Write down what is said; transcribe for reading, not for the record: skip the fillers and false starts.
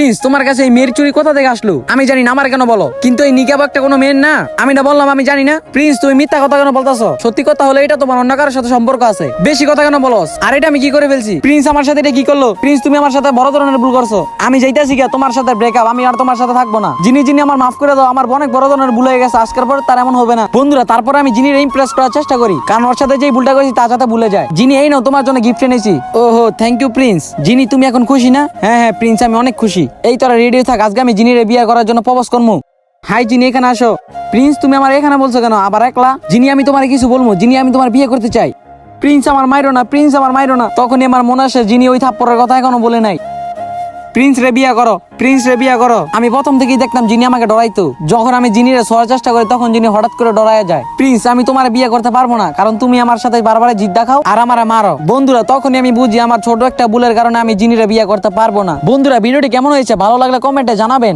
Prince তোমার কাছে এই মেয়ের চুরি কোথা থেকে আসলো? আমি জানি না, আমার কেন বলো? কিন্তু এই নিকাব একটা কোনো মেয়ের না, আমি না বললাম আমি জানি না? প্রিন্স তুমি মিথ্যা কথা কেন বলতাছো? সত্যি কথা হলে এটা তোমার অন্য কারোর সাথে সম্পর্ক আছে, বেশি কথা কেন বলস? আর এটা আমি কি করে ফেলছি? প্রিন্স আমার সাথে এটা কি করলো? প্রিন্স তুমি আমার সাথে বড় ধরনের ভুল করছো। আমি যাইতাছি গিয়া তোমার সাথে ব্রেকআপ, আমি আর তোমার সাথে থাকবো না। জিনি জিনি আমার মাফ করে দাও, আমার অনেক বড় ধরনের ভুল হয়ে গেছে, আজকের পর তার এমন হবে না। বন্ধুরা তারপরে আমি জিনির ইমপ্রেস করার চেষ্টা করি, কারণ ওর সাথে যেই ভুলটা করেছি তার সাথে ভুলে যায়। জিনি এই নাও তোমার জন্য গিফট এনেছি। ওহো থ্যাংক ইউ প্রিন্স। জিনি তুমি এখন খুশি না? হ্যাঁ হ্যাঁ প্রিন্স আমি অনেক খুশি। এই তোরা রেডি থাক, আজকে আমি জিনির বিয়ে করার জন্য প্রপোজ করবো। হাই জিনি এখানে আসো। প্রিন্স তুমি আমার এখানে বলছো কেন আবার একলা? জিনি আমি তোমার কিছু বলবো, জিনি আমি তোমার বিয়ে করতে চাই। প্রিন্স আমার মাইরো না, প্রিন্স আমার মাইরো না। তখনই আমার মনে আসে জিনি ওই থাপ্পড়ের কথা এখনো বলে নাই। প্রিন্স রে বিয়া করো, প্রিন্স রে বিয়া করো। আমি প্রথম থেকেই দেখতাম জিনি আমাকে ডরাইতো। যখন আমি জিনিরে ছোঁয়ার চেষ্টা করি তখন জিনি হঠাৎ করে ডরাইয়া যায়। প্রিন্স আমি তোমার বিয়ে করতে পারবো না, কারণ তুমি আমার সাথে বারবার জিদ দেখাও আর আমারে মারো। বন্ধুরা তখনই আমি বুঝি আমার ছোট একটা ভুলের কারণে আমি জিনিরে বিয়ে করতে পারবো না। বন্ধুরা ভিডিওটি কেমন হয়েছে ভালো লাগলে কমেন্টে জানাবেন।